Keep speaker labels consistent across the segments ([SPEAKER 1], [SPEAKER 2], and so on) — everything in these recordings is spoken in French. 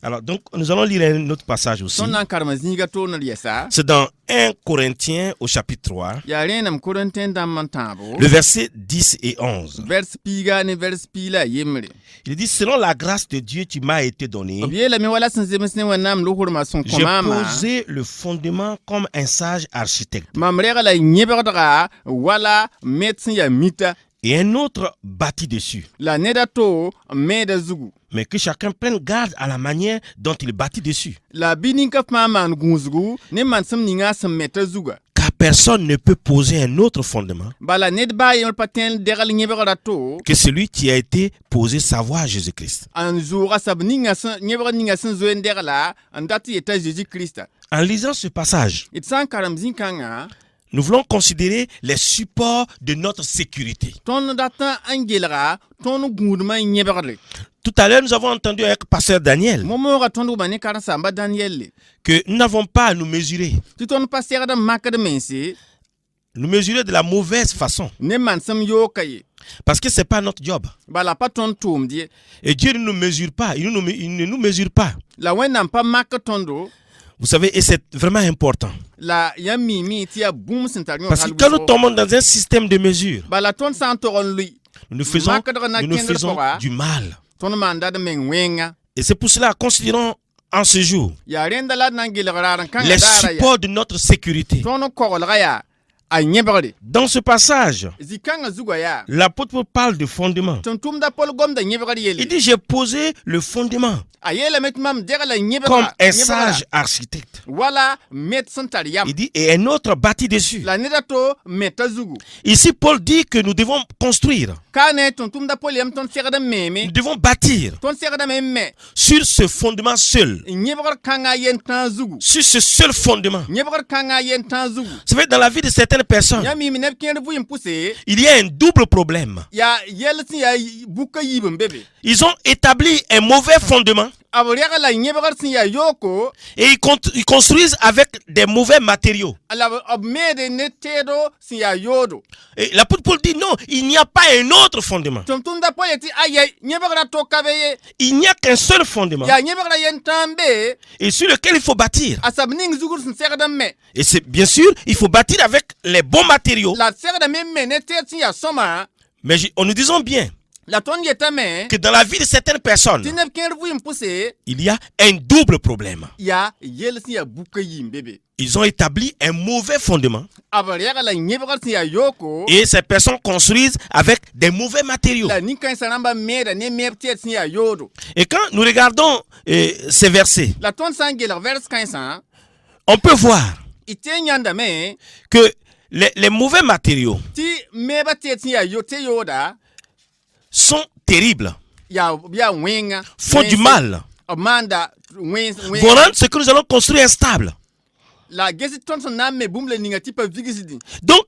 [SPEAKER 1] Alors, donc, nous allons lire un autre passage aussi.
[SPEAKER 2] Son nan karma zinga to na yesa.
[SPEAKER 1] C'est dans 1 Corinthiens au chapitre 3,
[SPEAKER 2] Ya renam Corinthien dam man tabo.
[SPEAKER 1] le verset 10 et 11.
[SPEAKER 2] Vers piga ne vers pila yemre.
[SPEAKER 1] Il dit, selon la grâce de Dieu qui m'a été donnée,
[SPEAKER 2] Obiela mi wala san zemes ne wanam lo hurma son
[SPEAKER 1] j'ai
[SPEAKER 2] komama.
[SPEAKER 1] posé le fondement comme un sage architecte.
[SPEAKER 2] Mamrega la nyeberdra wala metsin ya mita.
[SPEAKER 1] Et un autre bâtit dessus.
[SPEAKER 2] La nedato meda zugu.
[SPEAKER 1] Mais que chacun prenne garde à la manière dont il bâtit dessus.
[SPEAKER 2] La bininka man gunzgu ne man sam ninga sam meta zuga.
[SPEAKER 1] Car personne ne peut poser un autre fondement
[SPEAKER 2] Bala nedba yol paten degal nyeberdra to.
[SPEAKER 1] que celui qui a été posé, savoir Jésus-Christ.
[SPEAKER 2] An zura sab ninga san nyeberdra ninga san zoen degala andati eta Jésus Christ.
[SPEAKER 1] En lisant ce passage,
[SPEAKER 2] Itsan karam zinkanga.
[SPEAKER 1] nous voulons considérer les supports de notre sécurité.
[SPEAKER 2] Ton data angelra ton gudma nyeberdle.
[SPEAKER 1] Tout à l'heure, nous avons entendu avec Pasteur Daniel
[SPEAKER 2] Momo ga ton bani karan samba Daniel.
[SPEAKER 1] que nous n'avons pas à nous mesurer.
[SPEAKER 2] Tu ton passer da makade mensi.
[SPEAKER 1] Nous mesurer de la mauvaise façon.
[SPEAKER 2] Ne man sam yo kaye.
[SPEAKER 1] Parce que ce n'est pas notre job.
[SPEAKER 2] Bala pas ton toum die.
[SPEAKER 1] Et Dieu ne nous mesure pas. Il ne nous mesure pas.
[SPEAKER 2] La wenam pas makatondo.
[SPEAKER 1] Vous savez, et c'est vraiment important.
[SPEAKER 2] La yami tia boom sentarion.
[SPEAKER 1] Parce que quand nous tombons dans un système de mesure,
[SPEAKER 2] Bala ton santoron lui.
[SPEAKER 1] nous nous faisons du mal.
[SPEAKER 2] Ton manda de mengwenga.
[SPEAKER 1] Et c'est pour cela, considérons en ce jour
[SPEAKER 2] Ya renda la nangilraran kan
[SPEAKER 1] les supports de notre sécurité.
[SPEAKER 2] Ton korolaya. A nyebrade.
[SPEAKER 1] Dans ce passage,
[SPEAKER 2] Zikanga zugaya.
[SPEAKER 1] l'apôtre parle de fondement.
[SPEAKER 2] Ton tum da pol gom da nyebrade
[SPEAKER 1] Il
[SPEAKER 2] yeli.
[SPEAKER 1] dit, j'ai posé le fondement
[SPEAKER 2] Ayela met mam degala nyebrade.
[SPEAKER 1] comme un sage architecte.
[SPEAKER 2] Wala met santariam.
[SPEAKER 1] Il dit, et un autre bâtit dessus.
[SPEAKER 2] La nedato metazugu.
[SPEAKER 1] Ici, Paul dit que nous devons construire,
[SPEAKER 2] Kane ton tum da poliam ton serada meme.
[SPEAKER 1] nous devons bâtir
[SPEAKER 2] Ton serada meme.
[SPEAKER 1] sur ce fondement seul.
[SPEAKER 2] Nyebrade kanga yen tanzugu.
[SPEAKER 1] Sur ce seul fondement.
[SPEAKER 2] Nyebrade kanga yen tanzugu.
[SPEAKER 1] Ça fait dans la vie de certaines personnes,
[SPEAKER 2] Yami minep kien vous impoussé.
[SPEAKER 1] il y a un double problème.
[SPEAKER 2] Ya yelsi ya buka yibum bébé.
[SPEAKER 1] Ils ont établi un mauvais fondement
[SPEAKER 2] Aboriaga la nyebrade sin ya yoko.
[SPEAKER 1] et ils construisent avec des mauvais matériaux.
[SPEAKER 2] Ala obmede netedo sin ya yodo.
[SPEAKER 1] Et l'apôtre Paul dit non, il n'y a pas un autre fondement.
[SPEAKER 2] Tum da poyeti aye nyebrade to kabeye.
[SPEAKER 1] Il n'y a qu'un seul fondement
[SPEAKER 2] Ya nyebrade yen tambe.
[SPEAKER 1] et sur lequel il faut bâtir.
[SPEAKER 2] Asabning zugur sin serada me.
[SPEAKER 1] Et c'est bien sûr, il faut bâtir avec les bons matériaux.
[SPEAKER 2] La serada meme netet sin ya soma.
[SPEAKER 1] Mais nous disons bien
[SPEAKER 2] La ton yetame.
[SPEAKER 1] que dans la vie de certaines personnes,
[SPEAKER 2] Tinep kien vous impoussé.
[SPEAKER 1] il y a un double problème.
[SPEAKER 2] Ya yelsi ya buka yim bébé.
[SPEAKER 1] Ils ont établi un mauvais fondement
[SPEAKER 2] Aboriaga la nyebrade sin ya yoko.
[SPEAKER 1] et ces personnes construisent avec des mauvais matériaux.
[SPEAKER 2] La ninkan saramba meda ne meptet sin ya yodo.
[SPEAKER 1] Et quand nous regardons ces versets,
[SPEAKER 2] La ton sangel vers 15
[SPEAKER 1] on peut voir
[SPEAKER 2] ite nyanda me
[SPEAKER 1] que les mauvais matériaux
[SPEAKER 2] ti meba tet ya yote yoda
[SPEAKER 1] sont terribles,
[SPEAKER 2] ya wenga
[SPEAKER 1] font du mal,
[SPEAKER 2] amanda wen
[SPEAKER 1] vont rendre ce que nous allons construire instable.
[SPEAKER 2] la gesi ton son name boum le ninga tipa vigisidi.
[SPEAKER 1] Donc,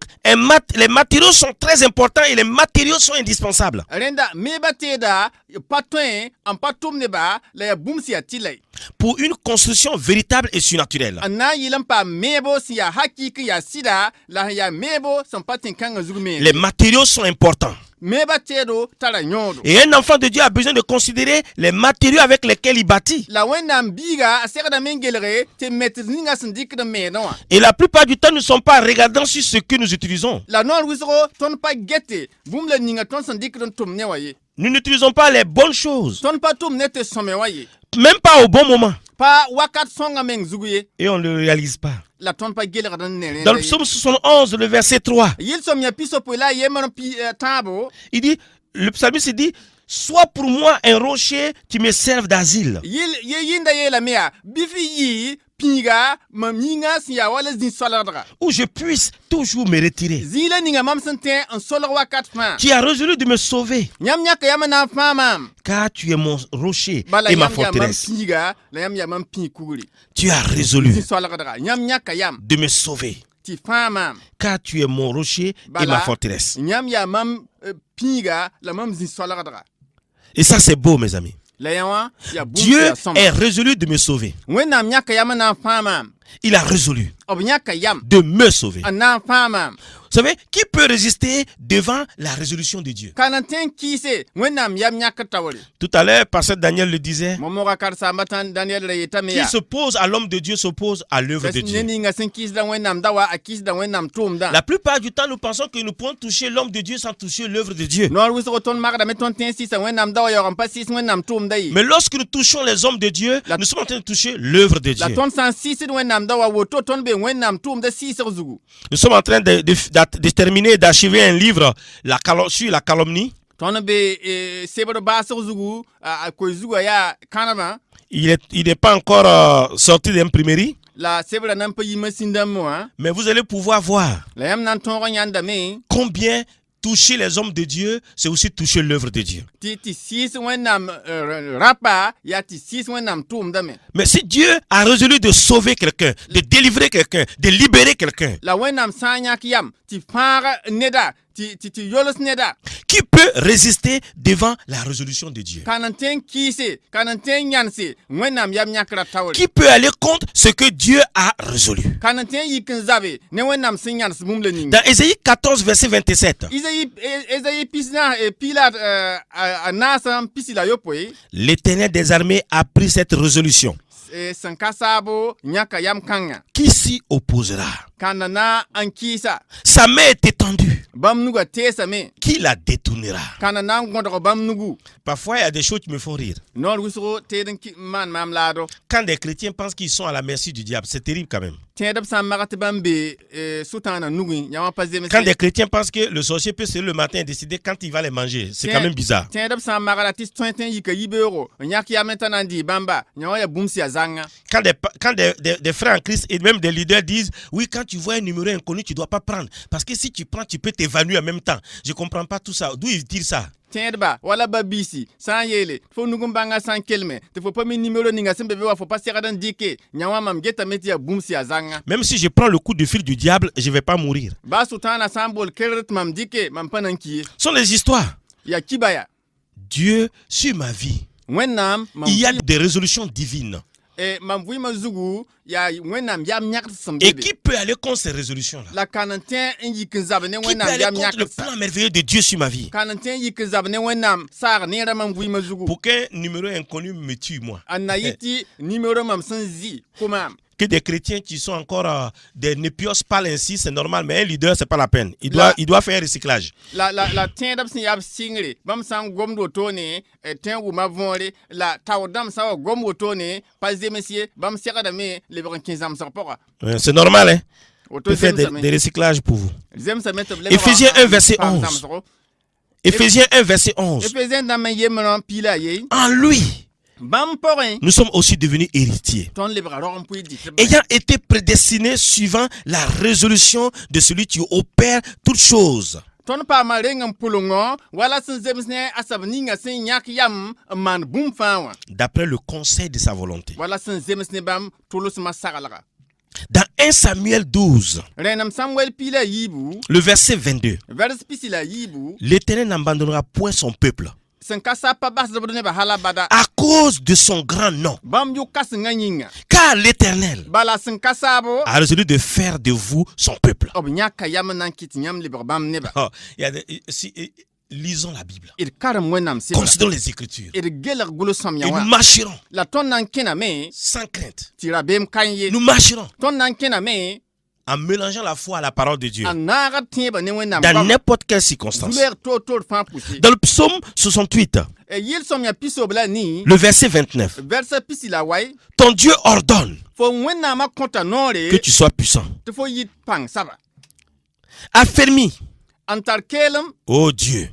[SPEAKER 1] les matériaux sont très importants et les matériaux sont indispensables.
[SPEAKER 2] Renda meba teda patwen en patum neba la ya boum si atilay.
[SPEAKER 1] Pour une construction véritable et surnaturelle.
[SPEAKER 2] Anna yilam pa mebo si ya hakiki ya sida la ya mebo son patin kanga zugme.
[SPEAKER 1] Les matériaux sont importants.
[SPEAKER 2] Meba tedo tara nyodo.
[SPEAKER 1] Et un enfant de Dieu a besoin de considérer les matériaux avec lesquels il bâtit.
[SPEAKER 2] La wendam biga asera da mengelere te metringa sindik de meno.
[SPEAKER 1] Et la plupart du temps, nous ne sommes pas regardants sur ce que nous utilisons.
[SPEAKER 2] La non wisro ton pa gete boum le ninga ton sindik don tum ne waye.
[SPEAKER 1] Nous n'utilisons pas les bonnes choses,
[SPEAKER 2] Ton pa tum ne te somme waye.
[SPEAKER 1] même pas au bon moment.
[SPEAKER 2] Pa wakat songa meng zuguye.
[SPEAKER 1] Et on ne le réalise pas.
[SPEAKER 2] La ton pa gelere dan ne.
[SPEAKER 1] Dans le psaume 71, le verset 3,
[SPEAKER 2] Yil som ya piso po la yeman pi tabo.
[SPEAKER 1] il dit, le psalmiste dit, sois pour moi un rocher qui me serve d'asile.
[SPEAKER 2] Yil yinda yela mea bifi yi pinga maminga si ya wala zin solardra.
[SPEAKER 1] Où je puisse toujours me retirer.
[SPEAKER 2] Zile ninga mam senten en solar wakat fa.
[SPEAKER 1] Qui a résolu de me sauver.
[SPEAKER 2] Nyam nyaka yama na fa mam.
[SPEAKER 1] Car tu es mon rocher
[SPEAKER 2] Bala
[SPEAKER 1] et ma
[SPEAKER 2] yam ya mam
[SPEAKER 1] forteresse.
[SPEAKER 2] pinga la yam ya mam pin kuguri.
[SPEAKER 1] Tu as résolu
[SPEAKER 2] Zin solardra. Nyam nyaka yam
[SPEAKER 1] de me sauver.
[SPEAKER 2] ti fa mam.
[SPEAKER 1] Car tu es mon rocher et
[SPEAKER 2] Bala,
[SPEAKER 1] ma forteresse.
[SPEAKER 2] Nyam ya mam pinga la mam zin solardra.
[SPEAKER 1] Et ça, c'est beau, mes amis.
[SPEAKER 2] La yawa ya boum
[SPEAKER 1] Dieu
[SPEAKER 2] ya som.
[SPEAKER 1] est résolu de me sauver.
[SPEAKER 2] Wenam nyaka yama na fa mam.
[SPEAKER 1] il a résolu
[SPEAKER 2] b yãka yam
[SPEAKER 1] de me sauver.
[SPEAKER 2] n na n fãa maam.
[SPEAKER 1] Vous savez, qui peut résister devant la résolution de Dieu?
[SPEAKER 2] Ka n tõe n kɩɩse wẽnnaam yam yãk taoore.
[SPEAKER 1] Tout à l'heure, pasteur Daniel le disait,
[SPEAKER 2] momoga karsaamba tãn Daniel ra yetame
[SPEAKER 1] qui
[SPEAKER 2] yaa
[SPEAKER 1] s'oppose à l'homme de Dieu s'oppose à l'œuvre de
[SPEAKER 2] ne
[SPEAKER 1] Dieu.
[SPEAKER 2] ninga sẽn kɩɩsda wẽnnaam da wa a kɩɩsda wẽnnaam tʋʋmdã.
[SPEAKER 1] La plupart du temps, nous pensons que nous pouvons toucher l'homme de Dieu sans toucher l'œuvre de Dieu.
[SPEAKER 2] noor wʋsgo tõnd magdame tõnd tẽ n sɩsa wẽnnaam da wa yaoog n pa sɩs wẽnnaam tʋʋmda ye.
[SPEAKER 1] Mais lorsque nous touchons les hommes de Dieu, nous sommes en train de toucher l'œuvre de
[SPEAKER 2] la
[SPEAKER 1] Dieu.
[SPEAKER 2] tõnd sã n sɩsd wẽnnaam da wa woto tõnd be wẽnnaam tʋʋmda sɩɩsg zugu.
[SPEAKER 1] Nous sommes en train de terminer, d'achever un livre sur la calomnie.
[SPEAKER 2] tõnd be sebr baasg zugu a koe zugã yaa kãnema.
[SPEAKER 1] Il n'est pas encore sorti d'imprimerie,
[SPEAKER 2] la sebra nan pa yɩ machine dãmbẽ wã.
[SPEAKER 1] mais vous allez pouvoir voir
[SPEAKER 2] la yãmb na n tõog n yãndame
[SPEAKER 1] combien toucher les hommes de Dieu, c'est aussi toucher l'œuvre de Dieu.
[SPEAKER 2] tɩ sɩɩs wẽnnaam rapa yaa tɩ sɩɩs wẽnnaam tʋʋmdame.
[SPEAKER 1] Mais si Dieu a résolu de sauver quelqu'un, de délivrer quelqu'un, de libérer quelqu'un,
[SPEAKER 2] la wẽnnaam sã n yãk yam tɩ fãag neda tɩ yols neda.
[SPEAKER 1] qui peut résister devant la résolution de Dieu?
[SPEAKER 2] Ka n tõe n kɩɩse ka n tõe n yãnse wẽnnaam yam yãk ra taoore.
[SPEAKER 1] Qui peut aller contre ce que Dieu a résolu?
[SPEAKER 2] ka n tõe n yik n zabe ne wẽnnaam sẽn yãns bũmb la ning.
[SPEAKER 1] Dans Ésaïe 14, verset 27,
[SPEAKER 2] Esaïe pila a naasã n pisi la yopoe.
[SPEAKER 1] l'Éternel des armées a pris cette résolution.
[SPEAKER 2] sẽn ka saabo yãka yam kãngã.
[SPEAKER 1] Qui s'y opposera?
[SPEAKER 2] Kãnda na n kɩɩsa.
[SPEAKER 1] Sa main est étendue.
[SPEAKER 2] Bãmb nuga teesame.
[SPEAKER 1] Qui la détournera?
[SPEAKER 2] Kãnda na n gõdg bãmb nugu.
[SPEAKER 1] Parfois, il y a des choses qui me font rire.
[SPEAKER 2] noor wʋsgo teed n maan maam laado.
[SPEAKER 1] Quand des chrétiens pensent qu'ils sont à la merci du diable, c'est terrible quand même.
[SPEAKER 2] tẽed b sã n mag tɩ bãmb be sʋtãana nugẽ yã wã pa zems.
[SPEAKER 1] Quand des chrétiens pensent que le sorcier peut se lever le matin et décider quand il va les manger, c'est quand même bizarre.
[SPEAKER 2] tẽed b sã n magda tɩ tõe tẽ yika yibeoogo n yãk yam n tã na n dɩɩ bãmba yã wã yaa bũmb yaa zãnga.
[SPEAKER 1] Quand des frères en Christ et même des leaders disent, oui, quand tu vois un numéro inconnu, tu ne dois pas prendre. Parce que si tu prends, tu peux t'évanouir en même temps. Je ne comprends pas tout ça. D'où ils disent ça?
[SPEAKER 2] tẽedba wala ba biisi sã n yeele fo nugum bãnga sã n kelme tɩ fo pa mi numéro ninga sẽn be be wa fo pa segd n dɩke yã wã mam getame tɩ yaa bũmb yaa zãnga.
[SPEAKER 1] Même si je prends le coup de fil du diable, je ne vais pas mourir.
[SPEAKER 2] baa sʋtãana sã n bool kelgd tɩ mam dɩke mam pa na n kie.
[SPEAKER 1] Ce sont les histoires.
[SPEAKER 2] yaa kiba ya.
[SPEAKER 1] Dieu, sur ma vie,
[SPEAKER 2] wẽnnaam
[SPEAKER 1] il y a des résolutions divines.
[SPEAKER 2] mam vɩɩmã zugu yaa wẽnnaam yam yãkd sẽn
[SPEAKER 1] Et
[SPEAKER 2] bebe.
[SPEAKER 1] qui peut aller contre ces résolutions-là?
[SPEAKER 2] la ka n tõe n yik n zab ne
[SPEAKER 1] Qui peut
[SPEAKER 2] wẽnnaam
[SPEAKER 1] aller
[SPEAKER 2] yam
[SPEAKER 1] contre le
[SPEAKER 2] yãkdsa.
[SPEAKER 1] plan merveilleux de Dieu sur ma vie?
[SPEAKER 2] ka n tõe n yik n zab ne wẽnnaam saag neerã mam vɩɩmã zugu.
[SPEAKER 1] Pour qu'un numéro inconnu me tue, moi.
[SPEAKER 2] a na yɩ tɩ numéro mam sẽn zɩ kʋ maam.
[SPEAKER 1] Que des chrétiens qui sont encore des népios parlent ainsi, c'est normal, mais un leader, c'est pas la peine. Il doit faire un recyclage.
[SPEAKER 2] la tẽedb sẽn yaa b sɩngre bãmb sã n gomd wotone tõe n wʋma võore la taoor dãmb sã wa gom wotone pa zems ye bãmb segdame lebg n kẽ zãmsg pʋga.
[SPEAKER 1] C'est normal, hein? On
[SPEAKER 2] woto
[SPEAKER 1] peut faire des
[SPEAKER 2] zemsame
[SPEAKER 1] recyclages pour vous.
[SPEAKER 2] zemsame tɩ b lebg
[SPEAKER 1] Éphésiens 1, verset
[SPEAKER 2] paam
[SPEAKER 1] 11.
[SPEAKER 2] zãmsgo.
[SPEAKER 1] Éphésiens 1, verset 11.
[SPEAKER 2] Éphésiens dãmb n yembrã n piila a ye.
[SPEAKER 1] En lui,
[SPEAKER 2] bãmb pʋgẽ
[SPEAKER 1] nous sommes aussi devenus héritiers,
[SPEAKER 2] tõnd lebga rog n pʋɩ dɩt b
[SPEAKER 1] ayant été prédestinés suivant la résolution de celui qui opère toutes choses.
[SPEAKER 2] tõnd paama reng n pʋlengõ wala sẽn zems ne a soab ninga sẽn yãk yam n maan bũmb fãa wã
[SPEAKER 1] D'après le conseil de sa volonté.
[SPEAKER 2] wala sẽn zems ne bãmb tʋlsmã saglga.
[SPEAKER 1] Dans 1 Samuel 12,
[SPEAKER 2] rẽnnem Samuel piila a yiibu
[SPEAKER 1] le verset 22,
[SPEAKER 2] vers pisi la a yiibu
[SPEAKER 1] l'Éternel n'abandonnera point son peuple
[SPEAKER 2] sẽn ka sa pa basdb nebã hala bada
[SPEAKER 1] à cause de son grand nom.
[SPEAKER 2] bãmb yʋk kãsengã yĩnga
[SPEAKER 1] Car l'Éternel
[SPEAKER 2] bala sẽn ka saabo
[SPEAKER 1] a résolu de faire de vous son peuple.
[SPEAKER 2] b yãka yam n na n kɩt yãmb lebg bãmb neba.
[SPEAKER 1] Oh, lisons la Bible.
[SPEAKER 2] d karem wẽnnaam sebra
[SPEAKER 1] Considérons les Écritures.
[SPEAKER 2] d gelg gʋlsõm yã
[SPEAKER 1] Et nous
[SPEAKER 2] wã
[SPEAKER 1] marcherons
[SPEAKER 2] la tõnd na n kẽname
[SPEAKER 1] sans crainte.
[SPEAKER 2] tɩ rabeem kãn ye.
[SPEAKER 1] Nous marcherons
[SPEAKER 2] tõnd na n kẽname
[SPEAKER 1] en mélangeant la foi à la parole de Dieu.
[SPEAKER 2] a naagd tẽebã ne wẽnnaam
[SPEAKER 1] Dans
[SPEAKER 2] goamã.
[SPEAKER 1] n'importe quelle circonstance.
[SPEAKER 2] Zuleeg toor fãa pʋse.
[SPEAKER 1] Dans le psaume 68,
[SPEAKER 2] yɩl-sõm yaa pisob la nii
[SPEAKER 1] le verset 29,
[SPEAKER 2] vɛrsa pisi la wai
[SPEAKER 1] ton Dieu ordonne
[SPEAKER 2] fo wẽnnaamã kõta noore
[SPEAKER 1] que tu sois puissant.
[SPEAKER 2] tɩ fo yɩ pãng saba
[SPEAKER 1] Affermis,
[SPEAKER 2] n tar keelem
[SPEAKER 1] oh Dieu,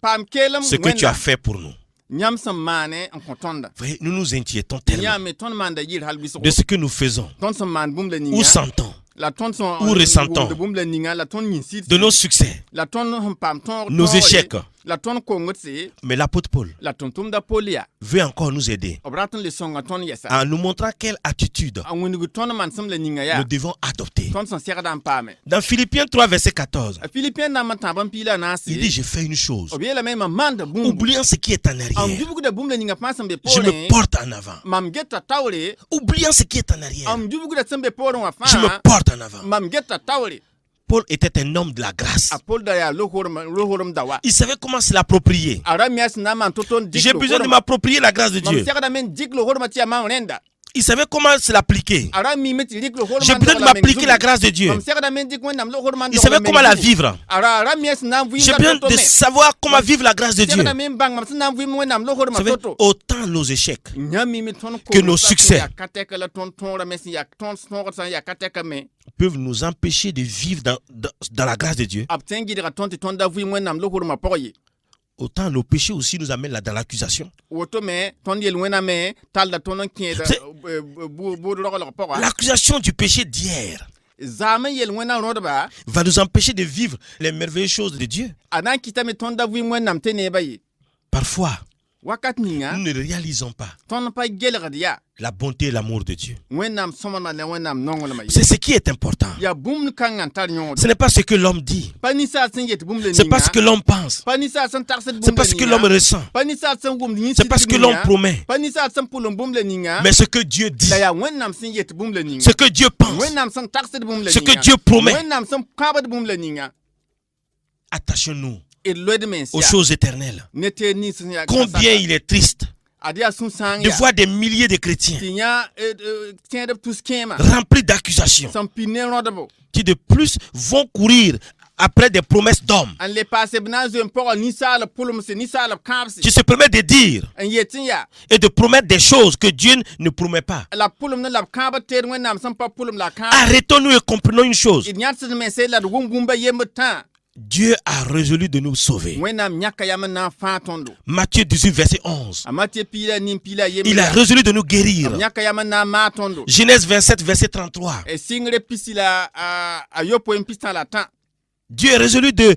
[SPEAKER 2] paam keelem
[SPEAKER 1] ce que tu as fait pour nous.
[SPEAKER 2] yãmb sẽn maane n kõ tõnda.
[SPEAKER 1] Voyez, nous nous inquiétons tellement
[SPEAKER 2] yãame tõnd maanda yɩɩr hal bisgo
[SPEAKER 1] de ce que nous faisons
[SPEAKER 2] tõnd sẽn maan bũmb la
[SPEAKER 1] ou
[SPEAKER 2] ninga
[SPEAKER 1] sentons,
[SPEAKER 2] la tõnd sẽn
[SPEAKER 1] ou ressentons
[SPEAKER 2] wʋmd bũmb la ninga la tõnd yĩn sɩd
[SPEAKER 1] de nos succès,
[SPEAKER 2] la tõnd sẽn paam tõog
[SPEAKER 1] nos
[SPEAKER 2] tõogre,
[SPEAKER 1] échecs,
[SPEAKER 2] la ton kongotse
[SPEAKER 1] Mais l'apôtre Paul
[SPEAKER 2] la ton tum da polia
[SPEAKER 1] veut encore nous aider
[SPEAKER 2] obraton le songa ton yesa
[SPEAKER 1] en nous montrant quelle attitude
[SPEAKER 2] a wonu ton man sam le ninga ya
[SPEAKER 1] nous devons adopter.
[SPEAKER 2] ton son sera dan pame
[SPEAKER 1] Dans Philippiens 3, verset 14,
[SPEAKER 2] Philippiens na man tamban pila na
[SPEAKER 1] il dit,
[SPEAKER 2] si
[SPEAKER 1] je fais une chose.
[SPEAKER 2] obiela même manda bum
[SPEAKER 1] Oubliant ce qui est en
[SPEAKER 2] am
[SPEAKER 1] arrière,
[SPEAKER 2] jubu da bum le ninga pasam be
[SPEAKER 1] je me
[SPEAKER 2] pore
[SPEAKER 1] porte en avant.
[SPEAKER 2] mam getta tawle
[SPEAKER 1] Oubliant ce qui est en arrière,
[SPEAKER 2] am jubu da sambe pore wa fa
[SPEAKER 1] je me porte en avant.
[SPEAKER 2] mam getta tawle
[SPEAKER 1] Paul était un homme de la grâce.
[SPEAKER 2] apol da ya lohorum dawa
[SPEAKER 1] Il savait comment se l'approprier.
[SPEAKER 2] aramias na man toton
[SPEAKER 1] J'ai besoin de m'approprier la grâce de
[SPEAKER 2] mam
[SPEAKER 1] Dieu.
[SPEAKER 2] sera da men jiklo horma tia man renda
[SPEAKER 1] Il savait comment se l'appliquer.
[SPEAKER 2] arami meti liklo horma
[SPEAKER 1] J'ai besoin de m'appliquer la grâce de Dieu.
[SPEAKER 2] mam sera da men jikwen nam lohorma
[SPEAKER 1] Il savait comment la vivre.
[SPEAKER 2] aramias na vu
[SPEAKER 1] J'ai besoin de savoir comment vivre la grâce de Dieu.
[SPEAKER 2] sera men bang mam na vu mo nam lohorma
[SPEAKER 1] Vous savez,
[SPEAKER 2] toto
[SPEAKER 1] autant nos échecs
[SPEAKER 2] nyami mi ton
[SPEAKER 1] que nos succès
[SPEAKER 2] kateka la ton ton ramesi ya ton ton sa ya kateka me
[SPEAKER 1] peuvent nous empêcher de vivre dans la grâce de Dieu.
[SPEAKER 2] abtengi de ton ton da vu mo nam lohorma poye
[SPEAKER 1] Autant nos péchés aussi nous amènent là dans l'accusation.
[SPEAKER 2] woto me ton yel wena me tal da ton kin da bu lo poa
[SPEAKER 1] L'accusation du péché d'hier
[SPEAKER 2] zama yel wena rodba
[SPEAKER 1] va nous empêcher de vivre les merveilleuses choses de Dieu.
[SPEAKER 2] anan kitame ton da vu mo nam tene baye
[SPEAKER 1] Parfois,
[SPEAKER 2] wakat ninga
[SPEAKER 1] nous ne réalisons pas
[SPEAKER 2] ton pa gelgadiya
[SPEAKER 1] la bonté et l'amour de Dieu.
[SPEAKER 2] wenam somana le wenam nongol ma
[SPEAKER 1] C'est ce qui est important.
[SPEAKER 2] ya bum kan antar nyon
[SPEAKER 1] Ce n'est pas ce que l'homme dit.
[SPEAKER 2] panisa sen yet bum le
[SPEAKER 1] C'est pas ce que l'homme pense.
[SPEAKER 2] panisa sen taxet bum
[SPEAKER 1] C'est pas ce que l'homme ressent.
[SPEAKER 2] panisa sen gum ni
[SPEAKER 1] C'est pas ce que l'homme promet.
[SPEAKER 2] panisa sen pulum bum le ninga
[SPEAKER 1] Mais ce que Dieu dit.
[SPEAKER 2] la ya wenam sen yet bum le ninga
[SPEAKER 1] Ce que Dieu pense.
[SPEAKER 2] wenam sen taxet bum le
[SPEAKER 1] Ce
[SPEAKER 2] ninga
[SPEAKER 1] que Dieu promet.
[SPEAKER 2] wenam sen kabat bum le ninga
[SPEAKER 1] Attachons-nous
[SPEAKER 2] et le de men
[SPEAKER 1] aux choses éternelles.
[SPEAKER 2] nete ni sen ya
[SPEAKER 1] Combien il est triste
[SPEAKER 2] adia sun sang
[SPEAKER 1] de
[SPEAKER 2] ya
[SPEAKER 1] voir des milliers de chrétiens
[SPEAKER 2] tinya tiens de tout schema
[SPEAKER 1] remplis d'accusations
[SPEAKER 2] sans piner rodabo
[SPEAKER 1] qui de plus vont courir après des promesses d'hommes.
[SPEAKER 2] an le passe bnazo en por ni sala pulum se ni sala kapsi
[SPEAKER 1] Qui se permettent de dire
[SPEAKER 2] an yetin ya
[SPEAKER 1] et de promettre des choses que Dieu ne promet pas.
[SPEAKER 2] la pulum na la kaba ter wenam san pa pulum la kaba
[SPEAKER 1] Arrêtons-nous et comprenons une chose.
[SPEAKER 2] il nyat se men se la gumba yemta
[SPEAKER 1] Dieu a résolu de nous sauver.
[SPEAKER 2] wenam nyaka yam na fa tondo
[SPEAKER 1] Matthieu 18, verset 11.
[SPEAKER 2] amate pila nim pila yem
[SPEAKER 1] Il a résolu de nous guérir.
[SPEAKER 2] nyaka yam na ma tondo
[SPEAKER 1] Genèse 27, verset 33.
[SPEAKER 2] e singre pisila a yopo en pista la tan
[SPEAKER 1] Dieu est résolu de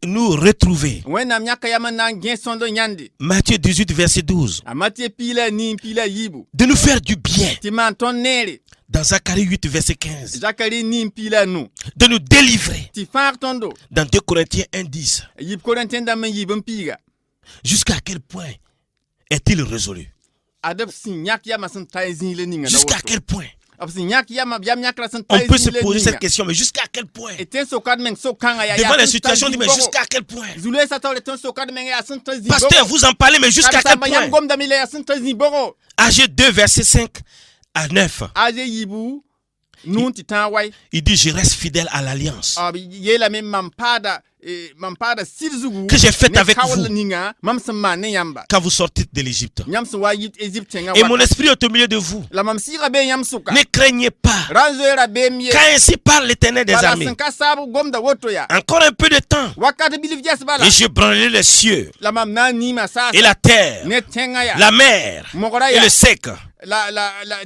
[SPEAKER 1] nous retrouver.
[SPEAKER 2] wenam nyaka yam na gen sondo nyandi
[SPEAKER 1] Matthieu 18, verset 12.
[SPEAKER 2] amate pila nim pila yibu
[SPEAKER 1] De nous faire du bien.
[SPEAKER 2] ti man ton nere
[SPEAKER 1] Dans Zacharie 8, verset 15.
[SPEAKER 2] zakari nim pila nu
[SPEAKER 1] De nous délivrer.
[SPEAKER 2] ti far tondo
[SPEAKER 1] Dans 2 Corinthiens 1, 10.
[SPEAKER 2] yib korenten da men yibum piga
[SPEAKER 1] Jusqu'à quel point est-il résolu?
[SPEAKER 2] adab sin nyak yam san taizin le ninga
[SPEAKER 1] Jusqu'à quel point?
[SPEAKER 2] ab sin nyak yam yam nyak la san
[SPEAKER 1] On
[SPEAKER 2] taizin
[SPEAKER 1] peut se
[SPEAKER 2] le
[SPEAKER 1] poser cette
[SPEAKER 2] ninga
[SPEAKER 1] question, mais jusqu'à quel point?
[SPEAKER 2] eten so kad men so kanga ya
[SPEAKER 1] Devant les situations, on dit, mais jusqu'à quel point?
[SPEAKER 2] zule sa tawle ton so kad men ya san taizin
[SPEAKER 1] Pasteur, vous en parlez, mais jusqu'à quel point?
[SPEAKER 2] gom da mi le ya san taizin bogo
[SPEAKER 1] Ag 2, verset 5 à 9.
[SPEAKER 2] aje yibu nun ti tan wai
[SPEAKER 1] Il dit, je reste fidèle à l'alliance
[SPEAKER 2] ab yela men mampada silzugu
[SPEAKER 1] que j'ai faite avec
[SPEAKER 2] kawle
[SPEAKER 1] vous
[SPEAKER 2] ninga mam sama ne yamba
[SPEAKER 1] quand vous sortez de l'Égypte.
[SPEAKER 2] nyam so wa yit Egypte nga
[SPEAKER 1] Et mon esprit est au milieu de vous.
[SPEAKER 2] la mam sira be yam suka
[SPEAKER 1] Ne craignez pas,
[SPEAKER 2] ranzo era be miye
[SPEAKER 1] car ainsi parle l'Éternel des
[SPEAKER 2] bala
[SPEAKER 1] armées.
[SPEAKER 2] san ka sabu gom da woto ya
[SPEAKER 1] Encore un peu de temps,
[SPEAKER 2] wakati bilif jas bala
[SPEAKER 1] et je branlerai les cieux
[SPEAKER 2] la mam na ni ma sa
[SPEAKER 1] et la terre,
[SPEAKER 2] ne tenga ya
[SPEAKER 1] la mer
[SPEAKER 2] mogora
[SPEAKER 1] et
[SPEAKER 2] ya
[SPEAKER 1] le sec.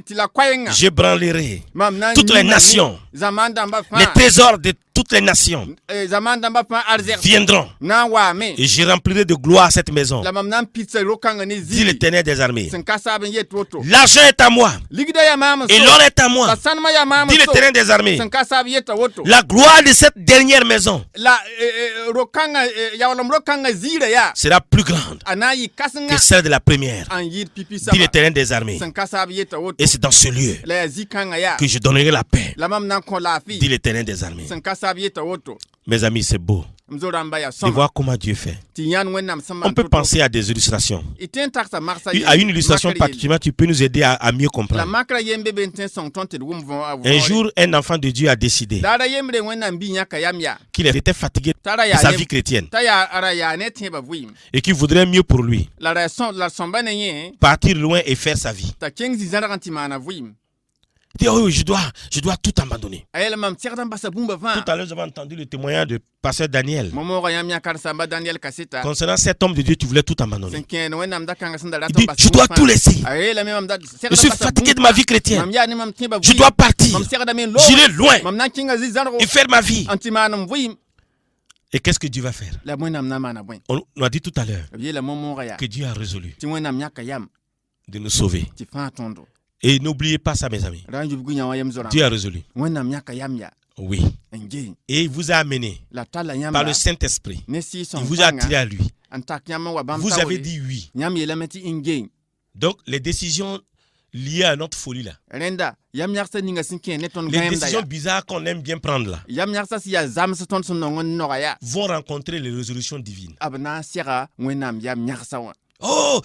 [SPEAKER 2] ti la kwayenga
[SPEAKER 1] Je branlerai
[SPEAKER 2] mam na
[SPEAKER 1] toutes
[SPEAKER 2] ni
[SPEAKER 1] les
[SPEAKER 2] ma
[SPEAKER 1] nations.
[SPEAKER 2] ni. Zamanda mba fa
[SPEAKER 1] Les trésors de toutes les nations
[SPEAKER 2] zamanda mba fa arzer
[SPEAKER 1] viendront,
[SPEAKER 2] na wa me
[SPEAKER 1] et je remplirai de gloire cette maison,
[SPEAKER 2] la mam na pizza rokanga ni
[SPEAKER 1] dit
[SPEAKER 2] zi
[SPEAKER 1] l'Éternel des armées.
[SPEAKER 2] san ka sabu yet woto
[SPEAKER 1] L'argent est à moi,
[SPEAKER 2] ligida ya mam
[SPEAKER 1] et
[SPEAKER 2] so
[SPEAKER 1] l'or est à moi,
[SPEAKER 2] la sanma ya mam
[SPEAKER 1] dit
[SPEAKER 2] so
[SPEAKER 1] l'Éternel des armées.
[SPEAKER 2] san ka sabu yet woto
[SPEAKER 1] La gloire de cette dernière maison
[SPEAKER 2] la rokanga ya walam rokanga zira ya
[SPEAKER 1] sera plus grande
[SPEAKER 2] anayi kasanga
[SPEAKER 1] que celle de la première,
[SPEAKER 2] an yit pipi
[SPEAKER 1] dit
[SPEAKER 2] sama
[SPEAKER 1] l'Éternel des armées.
[SPEAKER 2] san ka sabu yet woto
[SPEAKER 1] Et c'est dans ce lieu
[SPEAKER 2] la ya zikanga ya
[SPEAKER 1] que je donnerai la paix,
[SPEAKER 2] la mam nan ko la
[SPEAKER 1] dit
[SPEAKER 2] fi
[SPEAKER 1] l'Éternel des armées.
[SPEAKER 2] san ka sabu yet woto
[SPEAKER 1] Mes amis, c'est beau
[SPEAKER 2] mzoramba ya
[SPEAKER 1] de
[SPEAKER 2] soma
[SPEAKER 1] voir comment Dieu fait.
[SPEAKER 2] ti yan wenam sama
[SPEAKER 1] On peut penser à des illustrations.
[SPEAKER 2] iten taksa marsa
[SPEAKER 1] À une illustration particulière, tu peux nous aider à mieux
[SPEAKER 2] la
[SPEAKER 1] comprendre.
[SPEAKER 2] makra yembe benten son tonte de wum von
[SPEAKER 1] Un jour, un enfant de Dieu a décidé
[SPEAKER 2] dara yemre wenam bi nyaka yamya
[SPEAKER 1] qu'il était fatigué
[SPEAKER 2] tara
[SPEAKER 1] de
[SPEAKER 2] ya
[SPEAKER 1] sa vie chrétienne
[SPEAKER 2] ta ya ara ya ne tiba vuim
[SPEAKER 1] et qu'il voudrait mieux pour lui,
[SPEAKER 2] la somba ne yen
[SPEAKER 1] partir loin et faire sa vie.
[SPEAKER 2] ta kengzi zanaranti mana vuim
[SPEAKER 1] Il dit, oh, oui, je dois tout abandonner.
[SPEAKER 2] ayela mam tierdan basa bumba van
[SPEAKER 1] Tout à l'heure, j'avais entendu le témoignage de pasteur Daniel.
[SPEAKER 2] momo ga yamya kar samba Daniel kasita
[SPEAKER 1] Concernant cet homme de Dieu, tu voulais tout abandonner.
[SPEAKER 2] senken wenam da kanga sanda
[SPEAKER 1] Il dit, je dois tout laisser.
[SPEAKER 2] ayela même da
[SPEAKER 1] Je suis fatigué de ma vie chrétienne.
[SPEAKER 2] mam ya ni mam tiba
[SPEAKER 1] Je dois partir.
[SPEAKER 2] mam tierda men lo
[SPEAKER 1] J'irai loin
[SPEAKER 2] mam nan kinga zizanro
[SPEAKER 1] et faire ma vie.
[SPEAKER 2] anti manam vuim
[SPEAKER 1] Et qu'est-ce que Dieu va faire?
[SPEAKER 2] la wẽnnaam na n maana bõe
[SPEAKER 1] On a dit tout à l'heure
[SPEAKER 2] b yeela mo-moogã yaa
[SPEAKER 1] que Dieu a résolu
[SPEAKER 2] tɩ wẽnnaam yãka yam
[SPEAKER 1] de nous sauver.
[SPEAKER 2] tɩ fãa tõndo
[SPEAKER 1] Et n'oubliez pas ça, mes amis.
[SPEAKER 2] ra n yubg yã wã yem zorã
[SPEAKER 1] Dieu a résolu.
[SPEAKER 2] wẽnnaam yãka yam yaa
[SPEAKER 1] Oui.
[SPEAKER 2] n gee
[SPEAKER 1] Et il vous a amené
[SPEAKER 2] la talla
[SPEAKER 1] par
[SPEAKER 2] yãmba
[SPEAKER 1] le Saint-Esprit.
[SPEAKER 2] ne
[SPEAKER 1] Il
[SPEAKER 2] sɩɩg-sõng
[SPEAKER 1] vous a
[SPEAKER 2] pãnga
[SPEAKER 1] attiré à lui.
[SPEAKER 2] n tak yãmb n wa bãmb
[SPEAKER 1] Vous avez
[SPEAKER 2] taoore
[SPEAKER 1] dit oui.
[SPEAKER 2] yãmb yeelame tɩ n gee
[SPEAKER 1] Donc, les décisions liées à notre folie là,
[SPEAKER 2] rẽnda yam yagsa ninga sẽn kẽ ne tõnd
[SPEAKER 1] les
[SPEAKER 2] gãemda
[SPEAKER 1] décisions
[SPEAKER 2] yaa
[SPEAKER 1] bizarres qu'on aime bien prendre là,
[SPEAKER 2] yam yagsa sẽn yaa zams tõnd sẽn nong n noga yaa
[SPEAKER 1] vont rencontrer les résolutions divines.
[SPEAKER 2] b na n sɛga wẽnnaam yam yagsa wã
[SPEAKER 1] Oh,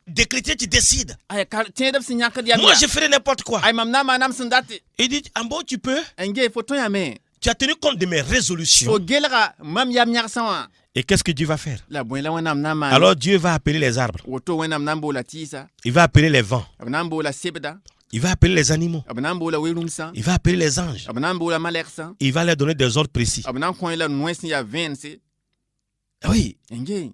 [SPEAKER 1] des chrétiens qui décident.
[SPEAKER 2] aya tẽedb sẽn yãkd yam
[SPEAKER 1] Moi,
[SPEAKER 2] yaa
[SPEAKER 1] je ferai n'importe quoi.
[SPEAKER 2] ay mam na n maanam sẽn date
[SPEAKER 1] Il dit, ah bon, tu peux?
[SPEAKER 2] n gee fo tõyame
[SPEAKER 1] Tu as tenu compte de mes
[SPEAKER 2] fo
[SPEAKER 1] résolutions.
[SPEAKER 2] gelga mam yam yagsa wã
[SPEAKER 1] Et qu'est-ce que Dieu va faire?
[SPEAKER 2] la bõe la wẽnnaam na n maan
[SPEAKER 1] Alors Dieu va appeler les arbres.
[SPEAKER 2] woto wẽnnaam na n boola tɩɩsa
[SPEAKER 1] Il va appeler les vents.
[SPEAKER 2] b na n boola sebda
[SPEAKER 1] Il va appeler les animaux.
[SPEAKER 2] b na n boola we-rũmsã
[SPEAKER 1] Il va appeler les anges.
[SPEAKER 2] b na n boola malɛgsã
[SPEAKER 1] Il va leur donner des ordres précis.
[SPEAKER 2] b na n kõ la noẽ sẽn yaa vẽense
[SPEAKER 1] Oui.
[SPEAKER 2] n gee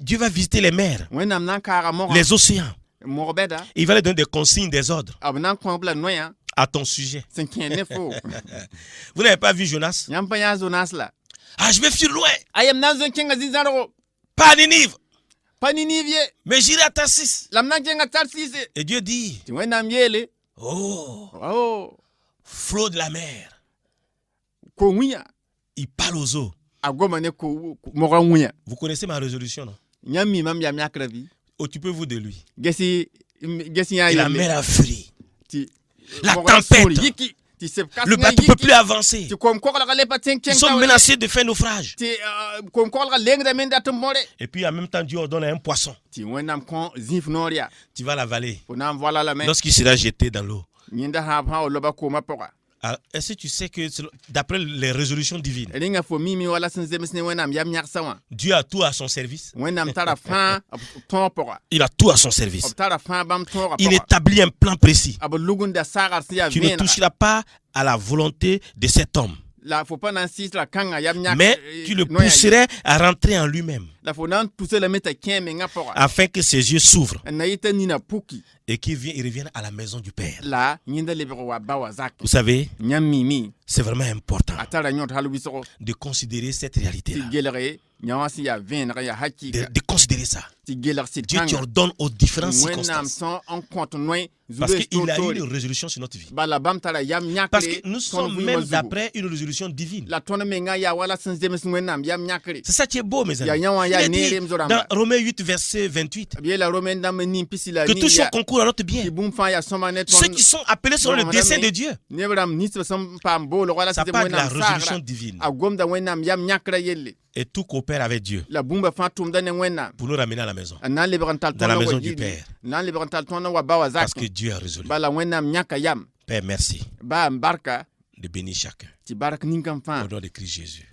[SPEAKER 1] Dieu va visiter les mers,
[SPEAKER 2] wẽnnaam na n kaaga mogã
[SPEAKER 1] les océans.
[SPEAKER 2] mog bɛda
[SPEAKER 1] Il va leur donner des consignes, des ordres
[SPEAKER 2] b na n kõ b la noyã
[SPEAKER 1] à ton sujet.
[SPEAKER 2] sẽn kẽ ne fo
[SPEAKER 1] Vous n'avez pas vu Jonas?
[SPEAKER 2] yãmb pa yãa zonas la
[SPEAKER 1] Ah, je vais fuir loin.
[SPEAKER 2] a yam na n zoe kẽnga zĩ-zãrgo
[SPEAKER 1] Pas à Ninive,
[SPEAKER 2] pa Niniv ye
[SPEAKER 1] mais j'irai à Tarsis.
[SPEAKER 2] la m na n kẽnga tarsɩɩse
[SPEAKER 1] Et Dieu dit,
[SPEAKER 2] tɩ wẽnnaam yeele
[SPEAKER 1] oh, flot de la mer.
[SPEAKER 2] ko wĩyã
[SPEAKER 1] Il parle aux eaux.
[SPEAKER 2] a goma ne mogã wĩyã
[SPEAKER 1] Vous connaissez ma résolution, non?
[SPEAKER 2] yãmb mi mam yam yãkra bɩ
[SPEAKER 1] Occupez-vous de lui.
[SPEAKER 2] ges yã
[SPEAKER 1] Et la
[SPEAKER 2] yelle
[SPEAKER 1] mer a furi.
[SPEAKER 2] tɩ
[SPEAKER 1] La
[SPEAKER 2] mogã
[SPEAKER 1] tempête.
[SPEAKER 2] sũur yiki tɩ seb
[SPEAKER 1] Le
[SPEAKER 2] kãsengã
[SPEAKER 1] bateau ne peut plus
[SPEAKER 2] yiki
[SPEAKER 1] avancer.
[SPEAKER 2] tɩ kom-koglga le pa tẽng
[SPEAKER 1] Ils
[SPEAKER 2] kẽng
[SPEAKER 1] sont
[SPEAKER 2] taoore
[SPEAKER 1] menacés de faire naufrage.
[SPEAKER 2] tɩ kom-koglga lengdame n dat n bõre
[SPEAKER 1] Et puis en même temps, Dieu ordonne à un poisson.
[SPEAKER 2] tɩ wẽnnaam kõ zĩif noor yaa
[SPEAKER 1] Tu vas l'avaler.
[SPEAKER 2] fo na n voala lame
[SPEAKER 1] Lorsqu'il sera jeté dans l'eau.
[SPEAKER 2] yẽnda sã b sã wa loba koomã pʋga
[SPEAKER 1] Alors, est-ce que tu sais que d'après les résolutions divines,
[SPEAKER 2] rẽnga fo mimi wala sẽn zems ne wẽnnaam yam yãgsã wã
[SPEAKER 1] Dieu a tout à son service?
[SPEAKER 2] wẽnnaam tara fãa b tõog pʋga
[SPEAKER 1] Il a tout à son service.
[SPEAKER 2] b tara fãa bãmb tõoga
[SPEAKER 1] Il
[SPEAKER 2] pʋga
[SPEAKER 1] établit un plan précis.
[SPEAKER 2] b lugunda saagr sẽn yaa
[SPEAKER 1] Tu ne
[SPEAKER 2] vẽenega
[SPEAKER 1] toucheras pas à la volonté de cet homme,
[SPEAKER 2] la fo pa na n sɩɩsra kãngã yam yãk
[SPEAKER 1] mais tu le pousserais à rentrer en lui-même,
[SPEAKER 2] la fo na n tuse lame t'a kẽ mengã pʋga
[SPEAKER 1] afin que ses yeux s'ouvrent
[SPEAKER 2] n na yɩta nina puki
[SPEAKER 1] et qu'il revienne à la maison du Père.
[SPEAKER 2] la yẽnda lebg wa ba wa zak
[SPEAKER 1] Vous savez,
[SPEAKER 2] yãmb mimi
[SPEAKER 1] c'est vraiment important
[SPEAKER 2] a tara yõod hal wɩsgo
[SPEAKER 1] de considérer cette réalité-là,
[SPEAKER 2] tɩ gelge yã wã sẽn yaa vẽeneg yaa hakɩɩka
[SPEAKER 1] de considérer ça.
[SPEAKER 2] tɩ gelg sɩd
[SPEAKER 1] Dieu
[SPEAKER 2] kãnga
[SPEAKER 1] t'ordonne aux différentes
[SPEAKER 2] wẽnnaam
[SPEAKER 1] circonstances.
[SPEAKER 2] sõ n kõt noe
[SPEAKER 1] Parce
[SPEAKER 2] zu-rees
[SPEAKER 1] qu'il a eu
[SPEAKER 2] toor-toore
[SPEAKER 1] une résolution sur notre vie.
[SPEAKER 2] bala bãmb tara yam
[SPEAKER 1] Parce
[SPEAKER 2] yãkre
[SPEAKER 1] que nous
[SPEAKER 2] tõnd
[SPEAKER 1] sommes
[SPEAKER 2] vɩɩmã
[SPEAKER 1] même
[SPEAKER 2] zugu
[SPEAKER 1] d'après une résolution divine.
[SPEAKER 2] la tõnd mengã yaa wala sẽn zems wẽnnaam yam yãkre
[SPEAKER 1] C'est ça qui est beau, mes
[SPEAKER 2] yaa
[SPEAKER 1] amis.
[SPEAKER 2] yã wã
[SPEAKER 1] Il
[SPEAKER 2] yaa
[SPEAKER 1] est dit
[SPEAKER 2] neerem
[SPEAKER 1] dans
[SPEAKER 2] zorãmba
[SPEAKER 1] Romains 8, verset 28,
[SPEAKER 2] b yeela romain dãmb nin pisi la
[SPEAKER 1] que tout son
[SPEAKER 2] yaa
[SPEAKER 1] concours à notre bien.
[SPEAKER 2] tɩ bũmb fãa yaa sõma ne
[SPEAKER 1] Ceux
[SPEAKER 2] tõnd
[SPEAKER 1] qui sont appelés selon le dessein de Dieu.
[SPEAKER 2] neb rãmb ninsb sẽn paam boolg wala
[SPEAKER 1] Ça
[SPEAKER 2] sẽn
[SPEAKER 1] part de la
[SPEAKER 2] wẽnnaam
[SPEAKER 1] résolution
[SPEAKER 2] saagra
[SPEAKER 1] divine.
[SPEAKER 2] a gomda wẽnnaam yam yãkra yelle
[SPEAKER 1] Et tout coopère avec Dieu
[SPEAKER 2] la bũmba fãa tʋmda ne wẽnnaam
[SPEAKER 1] pour nous ramener à la maison.
[SPEAKER 2] n na n lebg n tall
[SPEAKER 1] Dans la
[SPEAKER 2] tõnd
[SPEAKER 1] maison
[SPEAKER 2] wa
[SPEAKER 1] du
[SPEAKER 2] yiri
[SPEAKER 1] Père.
[SPEAKER 2] n na n lebg n tall tõnd wa ba wa zak
[SPEAKER 1] Parce que Dieu a résolu.
[SPEAKER 2] bala wẽnnaam yãka yam
[SPEAKER 1] Père, merci
[SPEAKER 2] baa n barka
[SPEAKER 1] de bénir chacun.
[SPEAKER 2] tɩ bark ning-kãm fãa
[SPEAKER 1] Au nom de Christ Jésus.